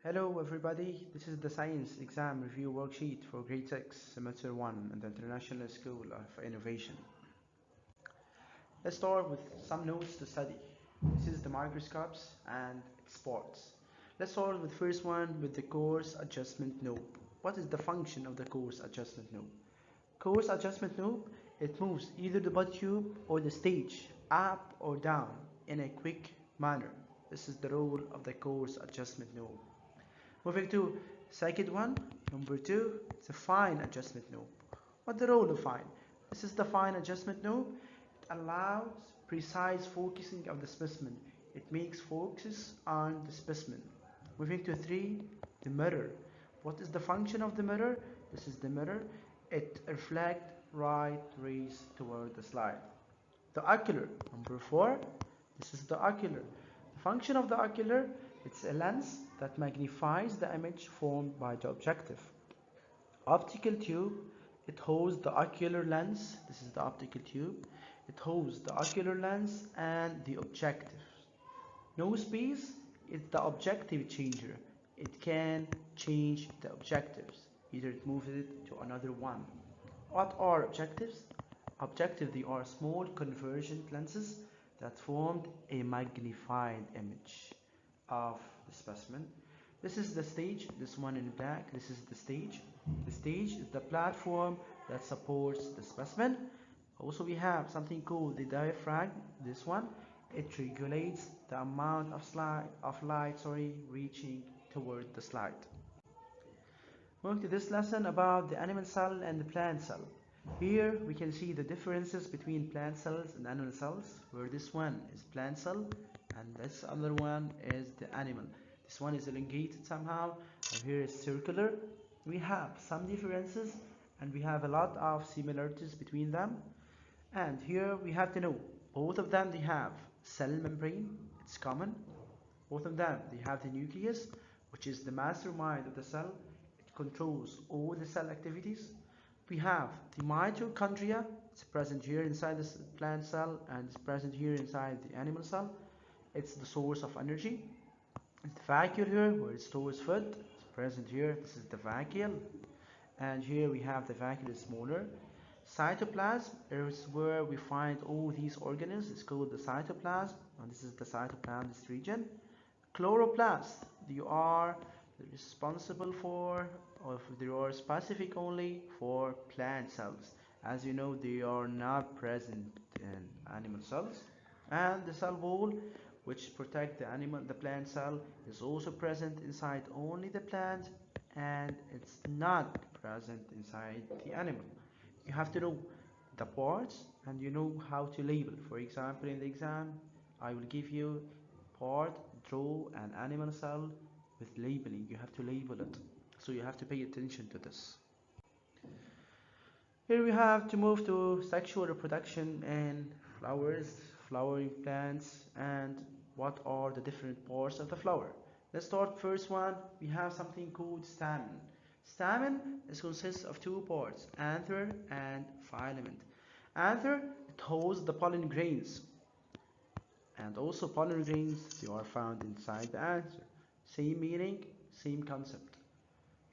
Hello everybody, this is the science exam review worksheet for grade 6 semester 1 in the International School of Innovation. Let's start with some notes to study. This is the microscopes and its parts. Let's start with first one with the coarse adjustment knob. What is the function of the coarse adjustment knob? Coarse adjustment knob, it moves either the body tube or the stage up or down in a quick manner. This is the role of the coarse adjustment knob. Moving to second one, number 2, it's a fine adjustment knob. What's the role of fine? This is the fine adjustment knob. It allows precise focusing of the specimen. It makes focus on the specimen. Moving to 3, the mirror. What is the function of the mirror? This is the mirror. It reflects right rays toward the slide. The ocular, number 4, this is the ocular. The function of the ocular, it's a lens that magnifies the image formed by the objective. Optical tube, it holds the ocular lens. This is the optical tube. It holds the ocular lens and the objective. Nose piece is the objective changer. It can change the objectives. Either it moves it to another one. What are objectives? Objective, they are small convergent lenses that formed a magnified image of the specimen. This is the stage, this one in black, this is the stage. The stage is the platform that supports the specimen. Also we have something called the diaphragm, this one. It regulates the amount of light reaching toward the slide. Moving to this lesson about the animal cell and the plant cell. Here we can see the differences between plant cells and animal cells, where this one is plant cell and this other one is the animal. This one is elongated somehow and here is circular. We have some differences and we have a lot of similarities between them. And here we have to know both of them, they have cell membrane, it's common. Both of them, they have the nucleus, which is the mastermind of the cell. It controls all the cell activities. We have the mitochondria, it's present here inside the plant cell and it's present here inside the animal cell. It's the source of energy. It's the vacuole here where it stores food. It's present here. This is the vacuole. And here we have the vacuole is smaller. Cytoplasm is where we find all these organelles. It's called the cytoplasm. And this is the cytoplasm, this region. Chloroplast, they are responsible for, or they are specific only for plant cells. As you know, they are not present in animal cells. And the cell wall, which protect the plant cell, is also present inside only the plant and it's not present inside the animal. You have to know the parts and you know how to label. For example, in the exam I will give you part, draw an animal cell with labeling. You have to label it, so you have to pay attention to this. Here we have to move to sexual reproduction in flowers, flowering plants, and what are the different parts of the flower. Let's start first one. We have something called stamen. Stamen consists of two parts, anther and filament. Anther, it holds the pollen grains, and also pollen grains, they are found inside the anther. Same meaning, same concept.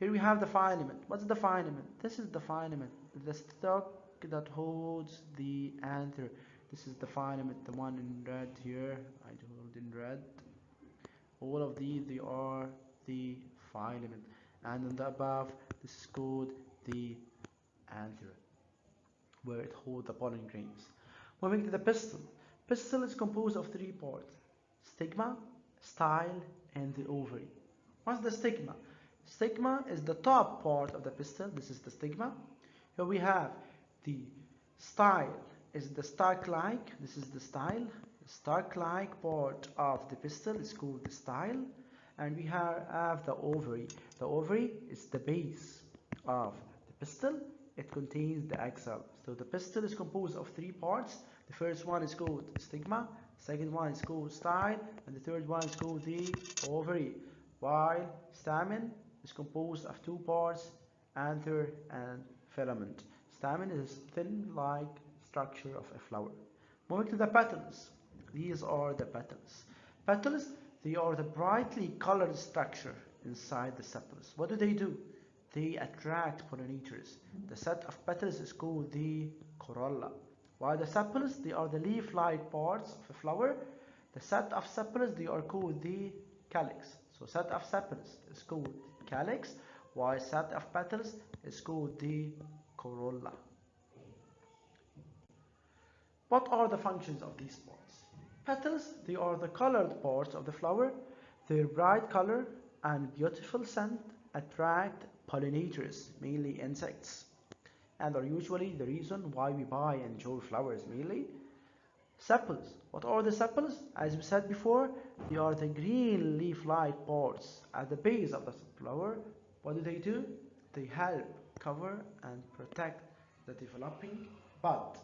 Here we have the filament. What's the filament? This is the filament, the stalk that holds the anther. This is the filament, the one in red here. I hold in red. All of these, they are the filament. And on the above, this is called the anther, where it holds the pollen grains. Moving to the pistil. Pistil is composed of three parts: stigma, style, and the ovary. What's the stigma? Stigma is the top part of the pistil. This is the stigma. Here we have the style is the stalk-like. This is the style. The stalk-like part of the pistil is called the style. And we have the ovary. The ovary is the base of the pistil. It contains the egg cell. So the pistil is composed of three parts. The first one is called stigma, second one is called style, and the third one is called the ovary. While stamen is composed of two parts, anther and filament. Stamen is thin-like structure of a flower. Moving to the petals. These are the petals. Petals, they are the brightly colored structure inside the sepals. What do? They attract pollinators. The set of petals is called the corolla. While the sepals, they are the leaf-like parts of a flower. The set of sepals, they are called the calyx. So set of sepals is called calyx, while set of petals is called the corolla. What are the functions of these parts? Petals, they are the colored parts of the flower. Their bright color and beautiful scent attract pollinators, mainly insects, and are usually the reason why we buy and enjoy flowers mainly. Sepals. What are the sepals? As we said before, they are the green leaf-like parts at the base of the flower. What do? They help cover and protect the developing bud.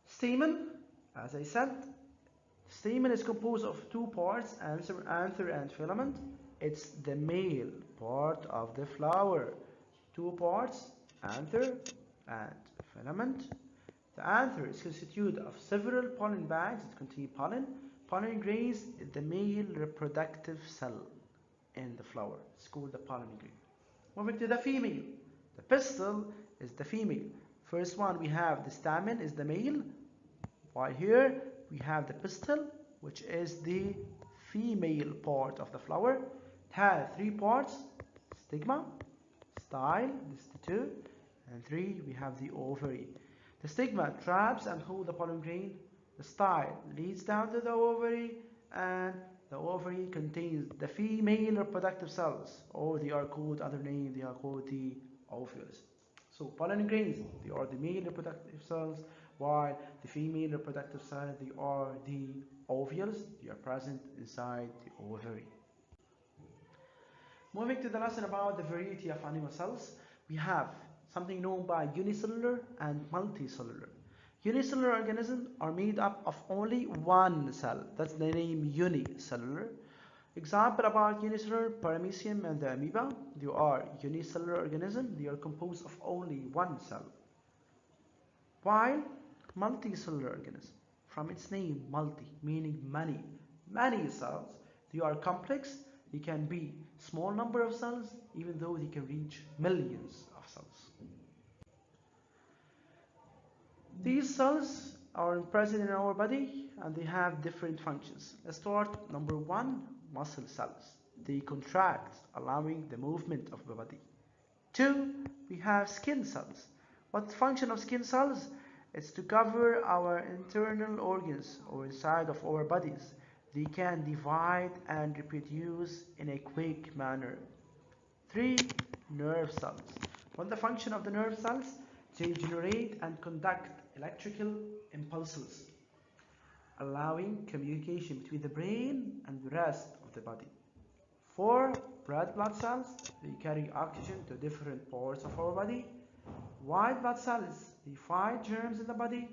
Stamen, as I said, stamen is composed of two parts, anther and filament. It's the male part of the flower. Two parts, anther and filament. The anther is constituted of several pollen bags that contain pollen. Pollen grains is the male reproductive cell in the flower. It's called the pollen grain. Moving to the female. The pistil is the female. First one we have the stamen is the male, while here we have the pistil, which is the female part of the flower. It has three parts: stigma, style, this is the two, and three we have the ovary. The stigma traps and holds the pollen grain. The style leads down to the ovary, and the ovary contains the female reproductive cells, or they are called other name, they are called the ovules. So pollen grains, they are the male reproductive cells, while the female reproductive cells, they are the ovules, they are present inside the ovary. Moving to the lesson about the variety of animal cells, we have something known by unicellular and multicellular. Unicellular organisms are made up of only one cell. That's the name unicellular. Example about unicellular, paramecium and the amoeba. They are unicellular organisms. They are composed of only one cell. While multicellular organism, from its name multi, meaning many cells, they are complex. They can be small number of cells, even though they can reach millions of cells. These cells are present in our body and they have different functions. Let's start. Number one, muscle cells. They contract, allowing the movement of the body. Two, we have skin cells. What's the function of skin cells? It's to cover our internal organs or inside of our bodies. They can divide and reproduce in a quick manner. Three, nerve cells. What's the function of the nerve cells? They generate and conduct electrical impulses, allowing communication between the brain and the rest of the body. Four, red blood cells. They carry oxygen to different parts of our body. White blood cells, they fight germs in the body.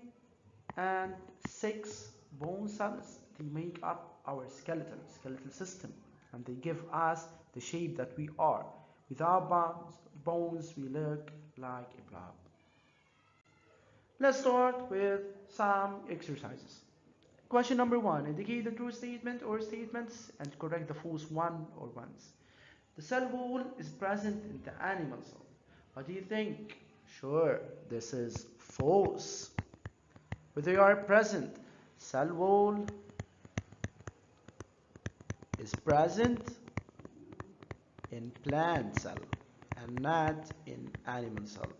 And six, bone cells. They make up our skeletal system, and they give us the shape that we are. Without bones, we look like a blob. Let's start with some exercises. Question number one, indicate the true statement or statements and correct the false one or ones. The cell wall is present in the animal cell. What do you think? Sure, this is false. But they are present. Cell wall is present in plant cell and not in animal cell.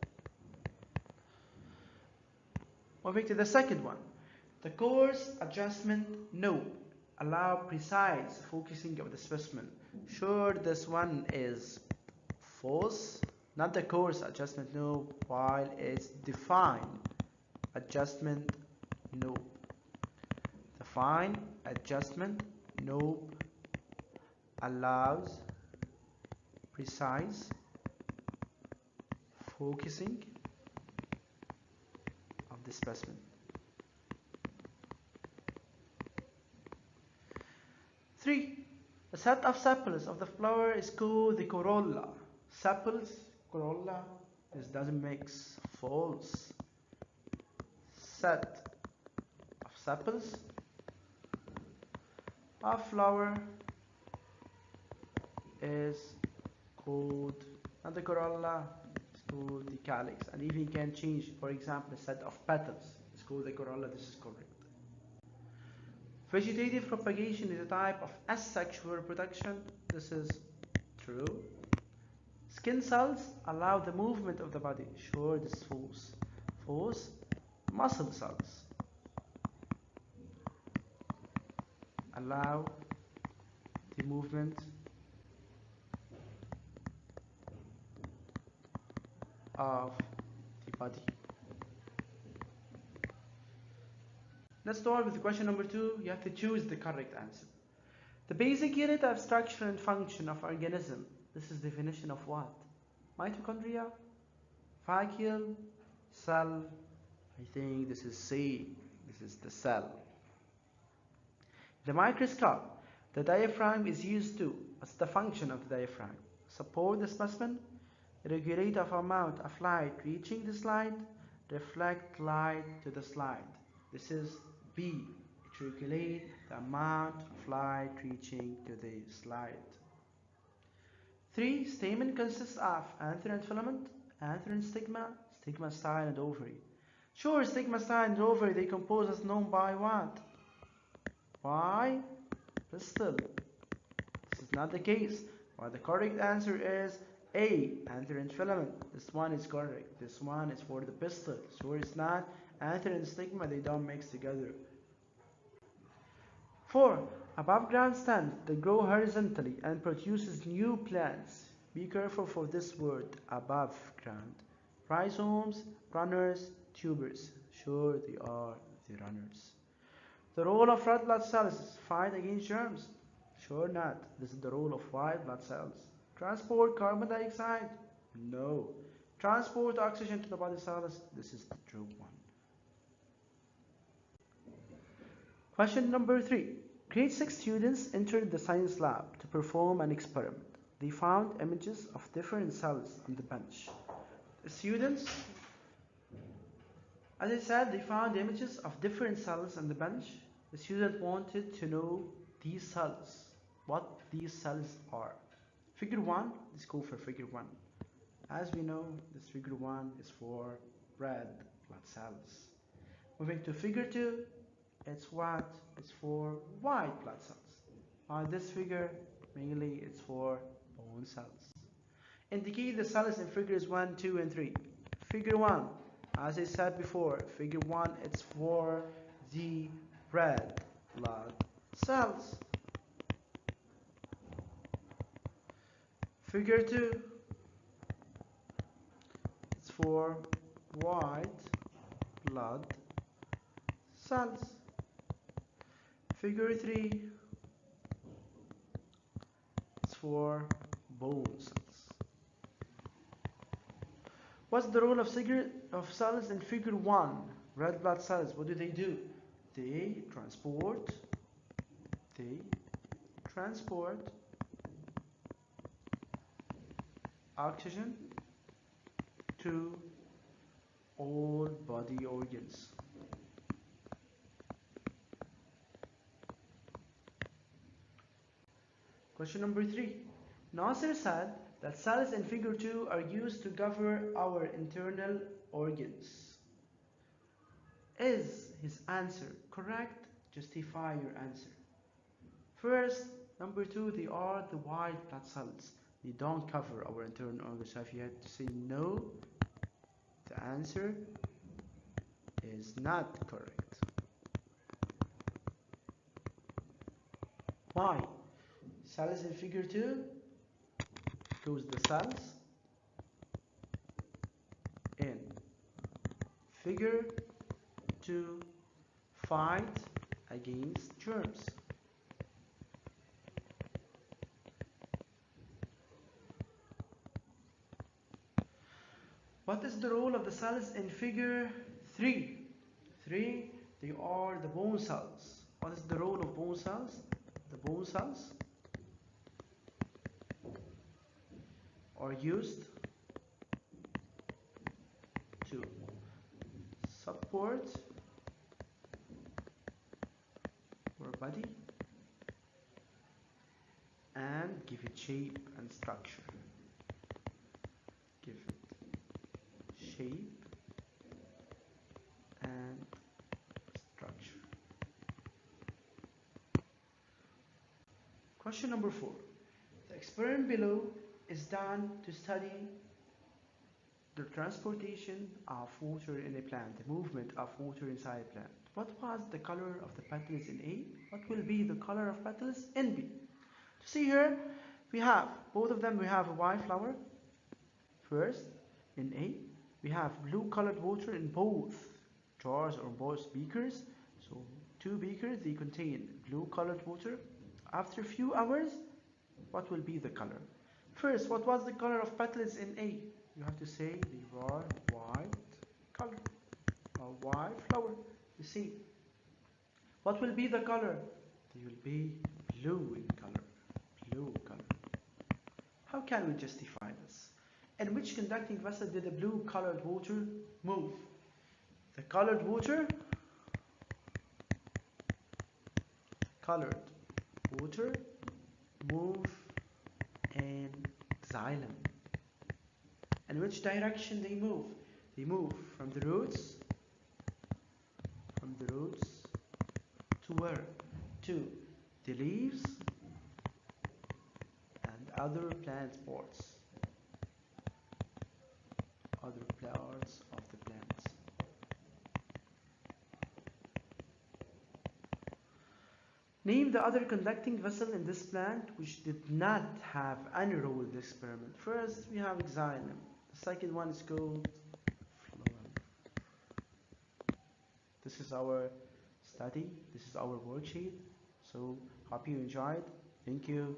Moving to the second one. The coarse adjustment knob allow precise focusing of the specimen. Sure, this one is false. Not the coarse adjustment knob, while it's the fine adjustment knob. The fine adjustment knob allows precise focusing of the specimen. 3. The set of sepals of the flower is called the corolla. Sepals, corolla, this doesn't mix. False. Set of sepals of flower is called, not the corolla, it's called the calyx. And even you can change, for example, a set of petals, it's called the corolla. This is correct. Vegetative propagation is a type of asexual reproduction. This is true. Skin cells allow the movement of the body. Sure, this is false. False. Muscle cells allow the movement of the body. Let's start with question number 2. You have to choose the correct answer. The basic unit of structure and function of organism. This is definition of what? Mitochondria? Vacuole? Cell? I think this is C. This is the cell. The microscope. The diaphragm is used to. What's the function of the diaphragm? Support the specimen. Regulate of amount of light reaching the slide. Reflect light to the slide. This is B. It regulates the amount of light reaching to the slide. 3. Stamen consists of anther and filament, anther and stigma, stigma, style, and ovary. Sure, stigma, style, and ovary decompose as known by what? By pistil. This is not the case. Well, the correct answer is A. Anther and filament. This one is correct. This one is for the pistil. Sure, it's not. Anther and stigma, they don't mix together. 4. Above ground stand that grow horizontally and produces new plants. Be careful for this word, above ground. Rhizomes, runners, tubers. Sure, they are the runners. The role of red blood cells is fight against germs. Sure not. This is the role of white blood cells. Transport carbon dioxide. No. Transport oxygen to the body cells. This is the true one. Question number 3. Grade 6 students entered the science lab to perform an experiment. They found images of different cells on the bench. The students, as I said, they found images of different cells on the bench. The student wanted to know these cells, what these cells are. Figure 1, let's go for figure 1. As we know, this figure 1 is for red blood cells. Moving to figure 2, it's what? It's for white blood cells. This figure, mainly it's for bone cells. Indicate the cells in figures 1, 2, and 3. Figure 1, as I said before, figure 1, it's for the red blood cells. Figure 2, it's for white blood cells. Figure 3, it's for bone cells. What's the role of cells in figure 1? Red blood cells, what do? They transport oxygen to all body organs. Question number 3. Nasser said that cells in figure 2 are used to govern our internal organs. Is his answer correct? Justify your answer. First, number 2, they are the white blood cells. They don't cover our internal organs. So if you had to say no, the answer is not correct. Why? Cells in figure 2, because the cells in figure 2 fight against germs. What is the role of the cells in figure 3? 3, they are the bone cells. What is the role of bone cells? The bone cells are used to support our body and give it shape and structure. Give it shape and structure. Question number 4. The experiment below is done to study the transportation of water in a plant, the movement of water inside a plant. What was the color of the petals in A? What will be the color of petals in B? To see here, we have both of them. We have a white flower. First, in A, we have blue colored water in both jars or both beakers. So 2 beakers, they contain blue colored water. After a few hours, what will be the color? First, what was the color of petals in A? You have to say they were white color, a white flower. You see, what will be the color? They will be blue in color, blue color. How can we justify this? In which conducting vessel did the blue colored water move? The colored water move in xylem. In which direction they move? They move from the roots to where? To the leaves and other plant parts. Other parts of the plants. Name the other conducting vessel in this plant which did not have any role in the experiment. First, we have xylem. The second one is called phloem. This is our study. This is our worksheet. So, hope you enjoyed. Thank you.